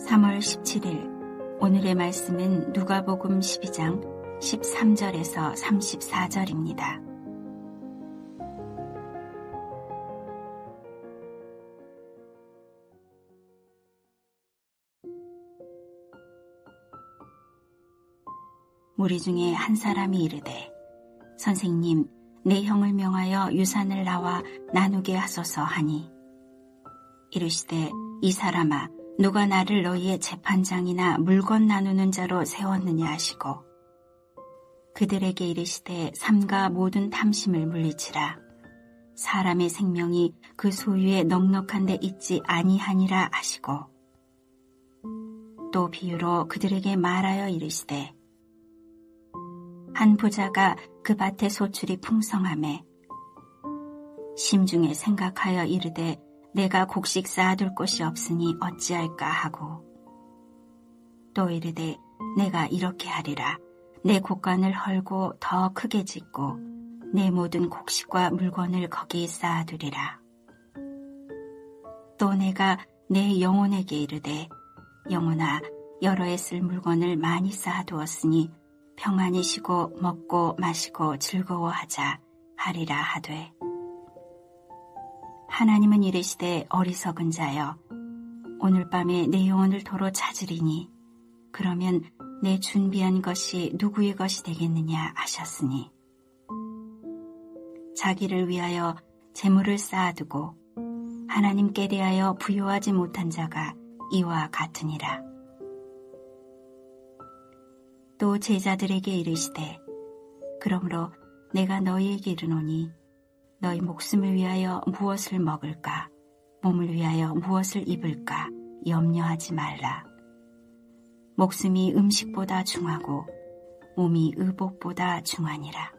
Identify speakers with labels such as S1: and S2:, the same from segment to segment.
S1: 3월 17일 오늘의 말씀은 누가복음 12장 13절에서 34절입니다. 무리 중에 한 사람이 이르되 선생님, 내 형을 명하여 유산을 나와 나누게 하소서 하니 이르시되 이 사람아, 누가 나를 너희의 재판장이나 물건 나누는 자로 세웠느냐 하시고 그들에게 이르시되 삼가 모든 탐심을 물리치라. 사람의 생명이 그 소유에 넉넉한 데 있지 아니하니라 하시고 또 비유로 그들에게 말하여 이르시되 한 부자가 그 밭의 소출이 풍성하매 심중에 생각하여 이르되 내가 곡식 쌓아둘 곳이 없으니 어찌할까 하고 또 이르되 내가 이렇게 하리라. 내 곡간을 헐고 더 크게 짓고 내 모든 곡식과 물건을 거기 쌓아두리라. 또 내가 내 영혼에게 이르되 영혼아, 여러 해 쓸 물건을 많이 쌓아두었으니 평안히 쉬고 먹고 마시고 즐거워하자 하리라 하되 하나님은 이르시되 어리석은 자여 오늘 밤에 내 영혼을 도로 찾으리니 그러면 내 준비한 것이 누구의 것이 되겠느냐 하셨으니 자기를 위하여 재물을 쌓아두고 하나님께 대하여 부요하지 못한 자가 이와 같으니라. 또 제자들에게 이르시되 그러므로 내가 너희에게 이르노니 너희 목숨을 위하여 무엇을 먹을까 몸을 위하여 무엇을 입을까 염려하지 말라. 목숨이 음식보다 중하고 몸이 의복보다 중하니라.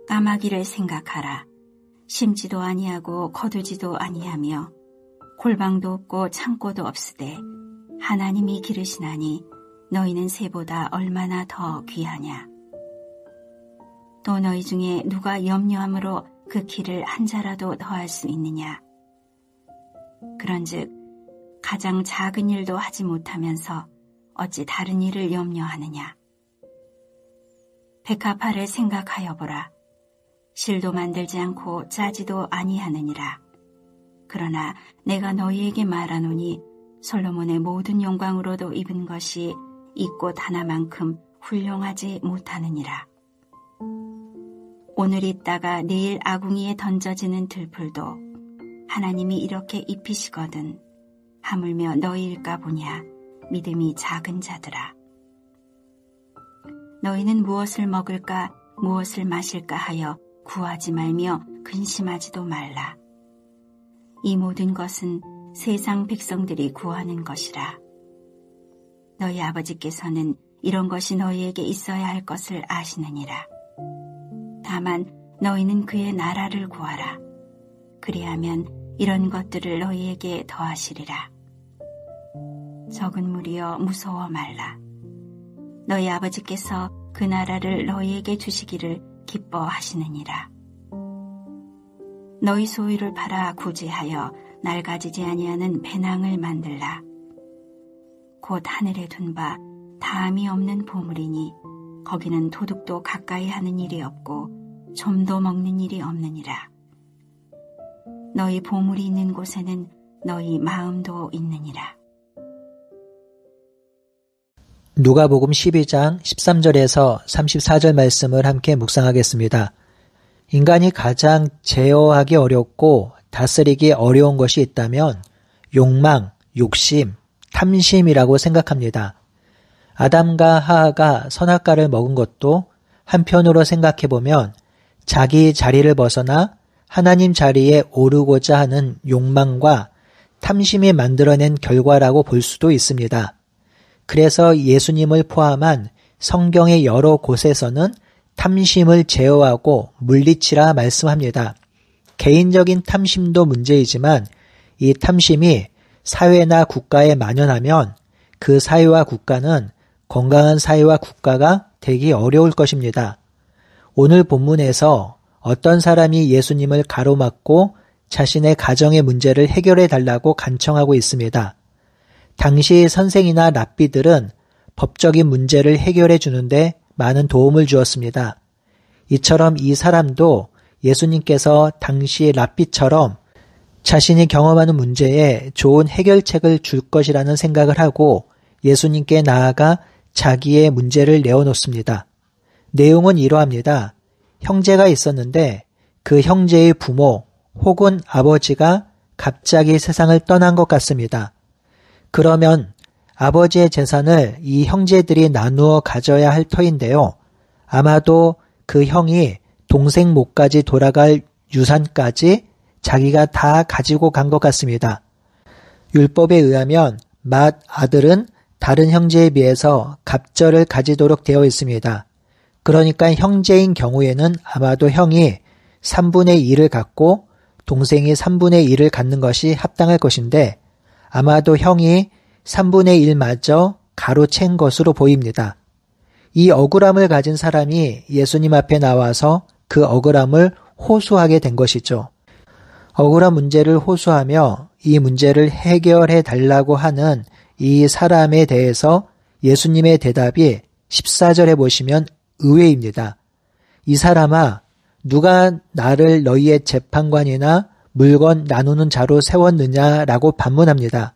S1: 까마귀를 생각하라. 심지도 아니하고 거두지도 아니하며 골방도 없고 창고도 없으되 하나님이 기르시나니 너희는 새보다 얼마나 더 귀하냐. 또 너희 중에 누가 염려함으로 그 키를 한 자라도 더할 수 있느냐. 그런즉 가장 작은 일도 하지 못하면서 어찌 다른 일을 염려하느냐. 백합화를 생각하여 보라. 실도 만들지 않고 짜지도 아니하느니라. 그러나 내가 너희에게 말하노니 솔로몬의 모든 영광으로도 입은 것이 이 꽃 하나만큼 훌륭하지 못하느니라. 오늘 있다가 내일 아궁이에 던져지는 들풀도 하나님이 이렇게 입히시거든 하물며 너희일까 보냐. 믿음이 작은 자들아. 너희는 무엇을 먹을까 무엇을 마실까 하여 구하지 말며 근심하지도 말라. 이 모든 것은 세상 백성들이 구하는 것이라. 너희 아버지께서는 이런 것이 너희에게 있어야 할 것을 아시느니라. 다만 너희는 그의 나라를 구하라. 그리하면 이런 것들을 너희에게 더하시리라. 적은 무리여 무서워 말라. 너희 아버지께서 그 나라를 너희에게 주시기를 기뻐하시느니라. 너희 소유를 팔아 구제하여 낡아지지 아니하는 배낭을 만들라. 곧 하늘에 둔 바 다함이 없는 보물이니 거기는 도둑도 가까이 하는 일이 없고 좀도 먹는 일이 없느니라. 너희 보물이 있는 곳에는 너희 마음도 있느니라.
S2: 누가복음 12장 13절에서 34절 말씀을 함께 묵상하겠습니다. 인간이 가장 제어하기 어렵고 다스리기 어려운 것이 있다면 욕망, 욕심, 탐심이라고 생각합니다. 아담과 하하가 선악과를 먹은 것도 한편으로 생각해보면 자기 자리를 벗어나 하나님 자리에 오르고자 하는 욕망과 탐심이 만들어낸 결과라고 볼 수도 있습니다. 그래서 예수님을 포함한 성경의 여러 곳에서는 탐심을 제어하고 물리치라 말씀합니다. 개인적인 탐심도 문제이지만 이 탐심이 사회나 국가에 만연하면 그 사회와 국가는 건강한 사회와 국가가 되기 어려울 것입니다. 오늘 본문에서 어떤 사람이 예수님을 가로막고 자신의 가정의 문제를 해결해 달라고 간청하고 있습니다. 당시 선생이나 랍비들은 법적인 문제를 해결해 주는데 많은 도움을 주었습니다. 이처럼 이 사람도 예수님께서 당시 랍비처럼 자신이 경험하는 문제에 좋은 해결책을 줄 것이라는 생각을 하고 예수님께 나아가 자기의 문제를 내어놓습니다. 내용은 이러합니다. 형제가 있었는데 그 형제의 부모 혹은 아버지가 갑자기 세상을 떠난 것 같습니다. 그러면 아버지의 재산을 이 형제들이 나누어 가져야 할 터인데요. 아마도 그 형이 동생 목까지 돌아갈 유산까지 자기가 다 가지고 간 것 같습니다. 율법에 의하면 맏 아들은 다른 형제에 비해서 갑절을 가지도록 되어 있습니다. 그러니까 형제인 경우에는 아마도 형이 3분의 2를 갖고 동생이 3분의 1을 갖는 것이 합당할 것인데 아마도 형이 3분의 1마저 가로챈 것으로 보입니다. 이 억울함을 가진 사람이 예수님 앞에 나와서 그 억울함을 호소하게 된 것이죠. 억울한 문제를 호소하며 이 문제를 해결해 달라고 하는 이 사람에 대해서 예수님의 대답이 14절에 보시면 의외입니다. 이 사람아, 누가 나를 너희의 재판관이나 물건 나누는 자로 세웠느냐라고 반문합니다.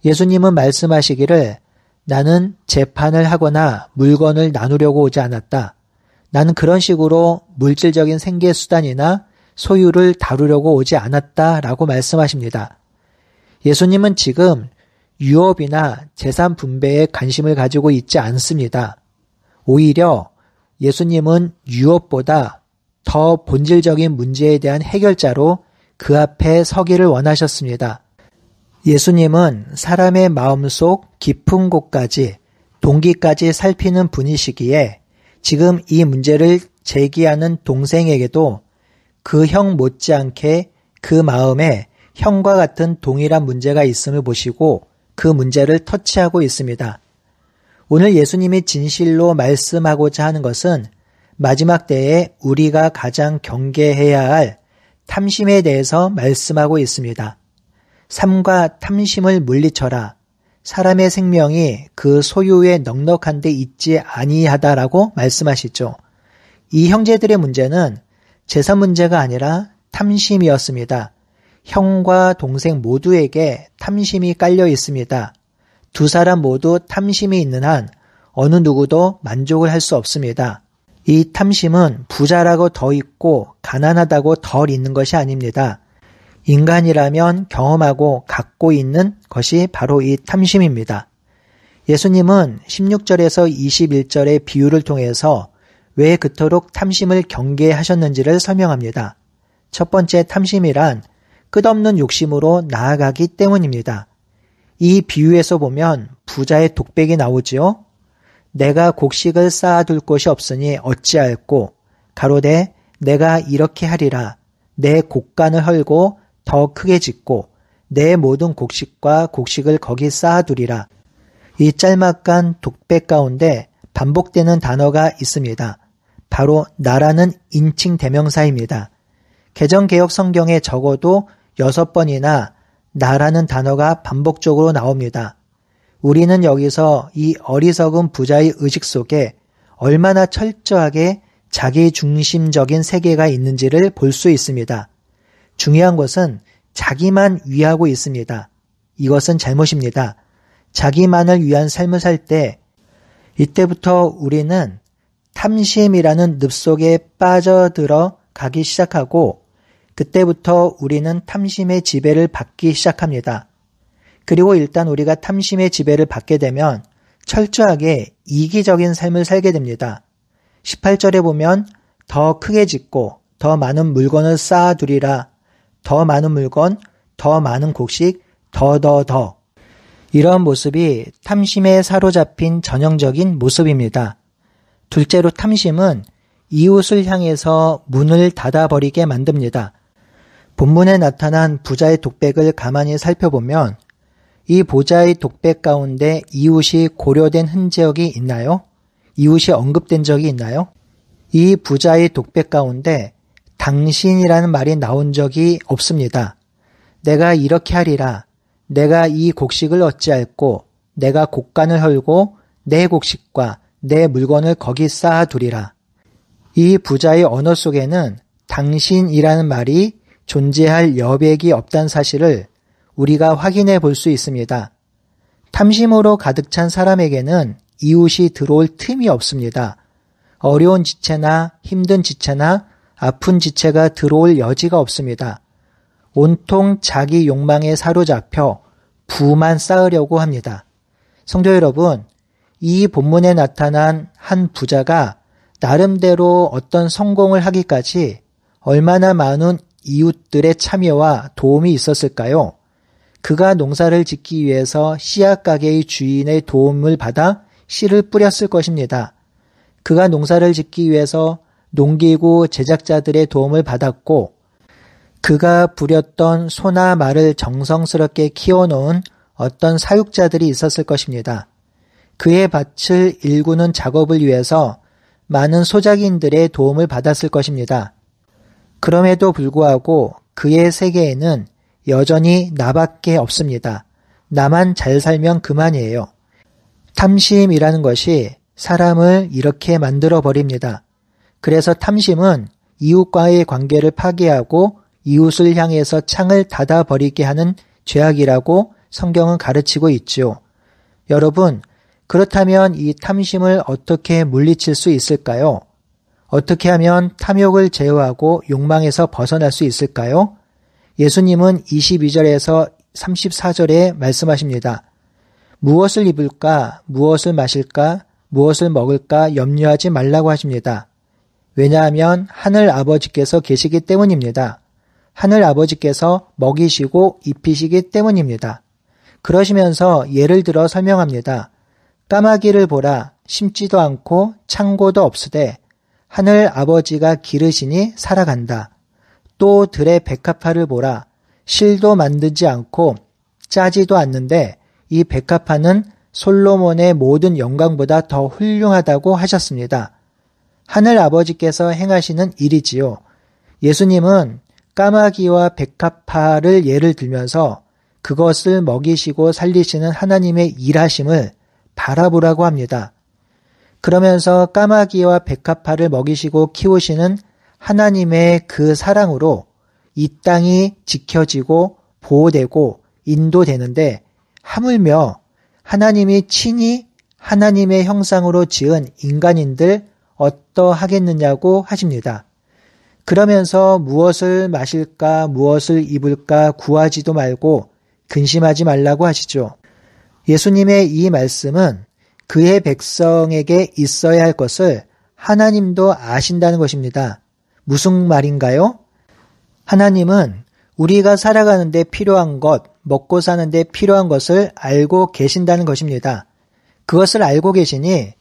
S2: 예수님은 말씀하시기를 나는 재판을 하거나 물건을 나누려고 오지 않았다. 나는 그런 식으로 물질적인 생계수단이나 소유를 다루려고 오지 않았다라고 말씀하십니다. 예수님은 지금 유업이나 재산 분배에 관심을 가지고 있지 않습니다. 오히려 예수님은 유업보다 더 본질적인 문제에 대한 해결자로 그 앞에 서기를 원하셨습니다. 예수님은 사람의 마음속 깊은 곳까지 동기까지 살피는 분이시기에 지금 이 문제를 제기하는 동생에게도 그 형 못지않게 그 마음에 형과 같은 동일한 문제가 있음을 보시고 그 문제를 터치하고 있습니다. 오늘 예수님이 진실로 말씀하고자 하는 것은 마지막 때에 우리가 가장 경계해야 할 탐심에 대해서 말씀하고 있습니다. 삼가 탐심을 물리쳐라. 사람의 생명이 그 소유에 넉넉한 데 있지 아니하다라고 말씀하시죠. 이 형제들의 문제는 재산 문제가 아니라 탐심이었습니다. 형과 동생 모두에게 탐심이 깔려 있습니다. 두 사람 모두 탐심이 있는 한 어느 누구도 만족을 할 수 없습니다. 이 탐심은 부자라고 더 있고 가난하다고 덜 있는 것이 아닙니다. 인간이라면 경험하고 갖고 있는 것이 바로 이 탐심입니다. 예수님은 16절에서 21절의 비유를 통해서 왜 그토록 탐심을 경계하셨는지를 설명합니다. 첫 번째 탐심이란 끝없는 욕심으로 나아가기 때문입니다. 이 비유에서 보면 부자의 독백이 나오지요. 내가 곡식을 쌓아둘 곳이 없으니 어찌할꼬 가로되 내가 이렇게 하리라. 내 곡간을 헐고 더 크게 짓고 내 모든 곡식과 곡식을 거기 쌓아두리라. 이 짤막한 독백 가운데 반복되는 단어가 있습니다. 바로 나라는 인칭 대명사입니다. 개정개혁 성경에 적어도 6번이나 나라는 단어가 반복적으로 나옵니다. 우리는 여기서 이 어리석은 부자의 의식 속에 얼마나 철저하게 자기 중심적인 세계가 있는지를 볼 수 있습니다. 중요한 것은 자기만 위하고 있습니다. 이것은 잘못입니다. 자기만을 위한 삶을 살 때 이때부터 우리는 탐심이라는 늪 속에 빠져들어 가기 시작하고 그때부터 우리는 탐심의 지배를 받기 시작합니다. 그리고 일단 우리가 탐심의 지배를 받게 되면 철저하게 이기적인 삶을 살게 됩니다. 18절에 보면 더 크게 짓고 더 많은 물건을 쌓아두리라. 더 많은 물건, 더 많은 곡식, 더. 이러한 모습이 탐심에 사로잡힌 전형적인 모습입니다. 둘째로 탐심은 이웃을 향해서 문을 닫아버리게 만듭니다. 본문에 나타난 부자의 독백을 가만히 살펴보면 이 부자의 독백 가운데 이웃이 고려된 흔적이 있나요? 이웃이 언급된 적이 있나요? 이 부자의 독백 가운데 당신이라는 말이 나온 적이 없습니다. 내가 이렇게 하리라. 내가 이 곡식을 어찌할꼬 내가 곡간을 헐고 내 곡식과 내 물건을 거기 쌓아두리라. 이 부자의 언어 속에는 당신이라는 말이 존재할 여백이 없다는 사실을 우리가 확인해 볼 수 있습니다. 탐심으로 가득 찬 사람에게는 이웃이 들어올 틈이 없습니다. 어려운 지체나 힘든 지체나 아픈 지체가 들어올 여지가 없습니다. 온통 자기 욕망에 사로잡혀 부만 쌓으려고 합니다. 성도 여러분, 이 본문에 나타난 한 부자가 나름대로 어떤 성공을 하기까지 얼마나 많은 이웃들의 참여와 도움이 있었을까요? 그가 농사를 짓기 위해서 씨앗 가게의 주인의 도움을 받아 씨를 뿌렸을 것입니다. 그가 농사를 짓기 위해서 농기구 제작자들의 도움을 받았고 그가 부렸던 소나 말을 정성스럽게 키워놓은 어떤 사육자들이 있었을 것입니다. 그의 밭을 일구는 작업을 위해서 많은 소작인들의 도움을 받았을 것입니다. 그럼에도 불구하고 그의 세계에는 여전히 나밖에 없습니다. 나만 잘 살면 그만이에요. 탐심이라는 것이 사람을 이렇게 만들어 버립니다. 그래서 탐심은 이웃과의 관계를 파괴하고 이웃을 향해서 창을 닫아버리게 하는 죄악이라고 성경은 가르치고 있죠. 여러분, 그렇다면 이 탐심을 어떻게 물리칠 수 있을까요? 어떻게 하면 탐욕을 제어하고 욕망에서 벗어날 수 있을까요? 예수님은 22절에서 34절에 말씀하십니다. 무엇을 입을까, 무엇을 마실까, 무엇을 먹을까 염려하지 말라고 하십니다. 왜냐하면 하늘 아버지께서 계시기 때문입니다. 하늘 아버지께서 먹이시고 입히시기 때문입니다. 그러시면서 예를 들어 설명합니다. 까마귀를 보라, 심지도 않고 창고도 없으되 하늘 아버지가 기르시니 살아간다. 또 들의 백합화를 보라, 실도 만들지 않고 짜지도 않는데 이 백합화는 솔로몬의 모든 영광보다 더 훌륭하다고 하셨습니다. 하늘 아버지께서 행하시는 일이지요. 예수님은 까마귀와 백합화를 예를 들면서 그것을 먹이시고 살리시는 하나님의 일하심을 바라보라고 합니다. 그러면서 까마귀와 백합화를 먹이시고 키우시는 하나님의 그 사랑으로 이 땅이 지켜지고 보호되고 인도되는데 하물며 하나님이 친히 하나님의 형상으로 지은 인간인들 어떠하겠느냐고 하십니다. 그러면서 무엇을 마실까 무엇을 입을까 구하지도 말고 근심하지 말라고 하시죠. 예수님의 이 말씀은 그의 백성에게 있어야 할 것을 하나님도 아신다는 것입니다. 무슨 말인가요? 하나님은 우리가 살아가는데 필요한 것, 먹고 사는데 필요한 것을 알고 계신다는 것입니다. 그것을 알고 계시니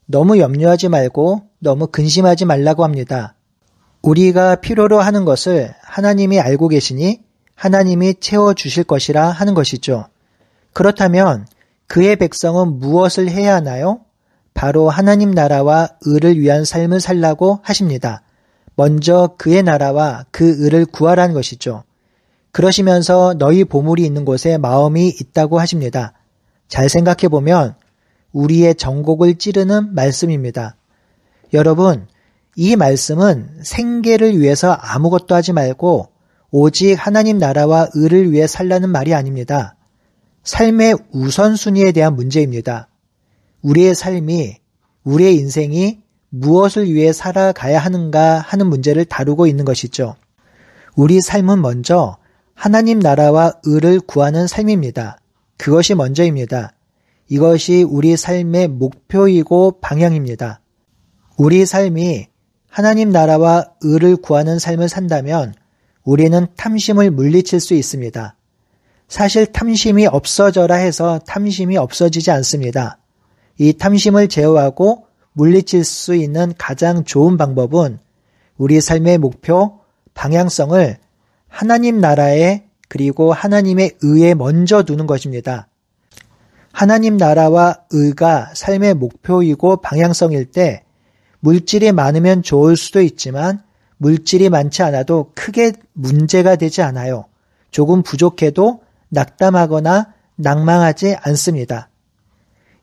S2: 너무 염려하지 말고 너무 근심하지 말라고 합니다. 우리가 필요로 하는 것을 하나님이 알고 계시니 하나님이 채워주실 것이라 하는 것이죠. 그렇다면 그의 백성은 무엇을 해야 하나요? 바로 하나님 나라와 의를 위한 삶을 살라고 하십니다. 먼저 그의 나라와 그 의를 구하라는 것이죠. 그러시면서 너희 보물이 있는 곳에 마음이 있다고 하십니다. 잘 생각해 보면 우리의 정곡을 찌르는 말씀입니다. 여러분, 이 말씀은 생계를 위해서 아무것도 하지 말고 오직 하나님 나라와 의를 위해 살라는 말이 아닙니다. 삶의 우선순위에 대한 문제입니다. 우리의 삶이, 우리의 인생이 무엇을 위해 살아가야 하는가 하는 문제를 다루고 있는 것이죠. 우리 삶은 먼저 하나님 나라와 의를 구하는 삶입니다. 그것이 먼저입니다. 이것이 우리 삶의 목표이고 방향입니다. 우리 삶이 하나님 나라와 의를 구하는 삶을 산다면 우리는 탐심을 물리칠 수 있습니다. 사실 탐심이 없어져라 해서 탐심이 없어지지 않습니다. 이 탐심을 제어하고 물리칠 수 있는 가장 좋은 방법은 우리 삶의 목표, 방향성을 하나님 나라에 그리고 하나님의 의에 먼저 두는 것입니다. 하나님 나라와 의가 삶의 목표이고 방향성일 때 물질이 많으면 좋을 수도 있지만 물질이 많지 않아도 크게 문제가 되지 않아요. 조금 부족해도 낙담하거나 낭망하지 않습니다.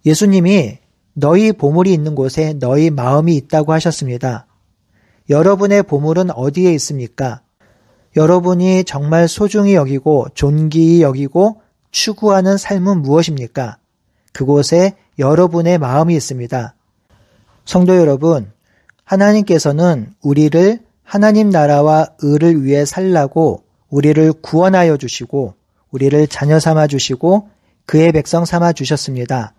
S2: 예수님이 너희 보물이 있는 곳에 너희 마음이 있다고 하셨습니다. 여러분의 보물은 어디에 있습니까? 여러분이 정말 소중히 여기고 존귀히 여기고 추구하는 삶은 무엇입니까? 그곳에 여러분의 마음이 있습니다. 성도 여러분, 하나님께서는 우리를 하나님 나라와 의를 위해 살라고 우리를 구원하여 주시고 우리를 자녀 삼아 주시고 그의 백성 삼아 주셨습니다.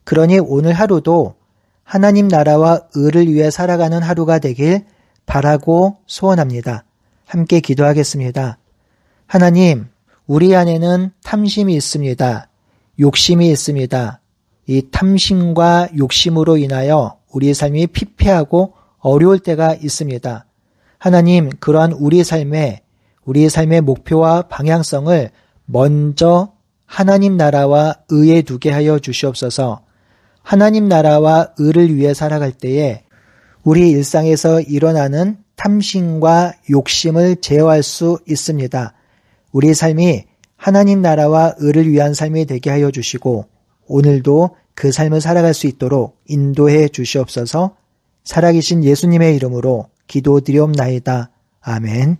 S2: 그러니 오늘 하루도 하나님 나라와 의를 위해 살아가는 하루가 되길 바라고 소원합니다. 함께 기도하겠습니다. 하나님, 우리 안에는 탐심이 있습니다. 욕심이 있습니다. 이 탐심과 욕심으로 인하여 우리 삶이 피폐하고 어려울 때가 있습니다. 하나님, 그러한 우리 삶의 목표와 방향성을 먼저 하나님 나라와 의에 두게 하여 주시옵소서. 하나님 나라와 의를 위해 살아갈 때에 우리 일상에서 일어나는 탐심과 욕심을 제어할 수 있습니다. 우리 삶이 하나님 나라와 의를 위한 삶이 되게 하여 주시고 오늘도 그 삶을 살아갈 수 있도록 인도해 주시옵소서. 살아계신 예수님의 이름으로 기도드리옵나이다. 아멘.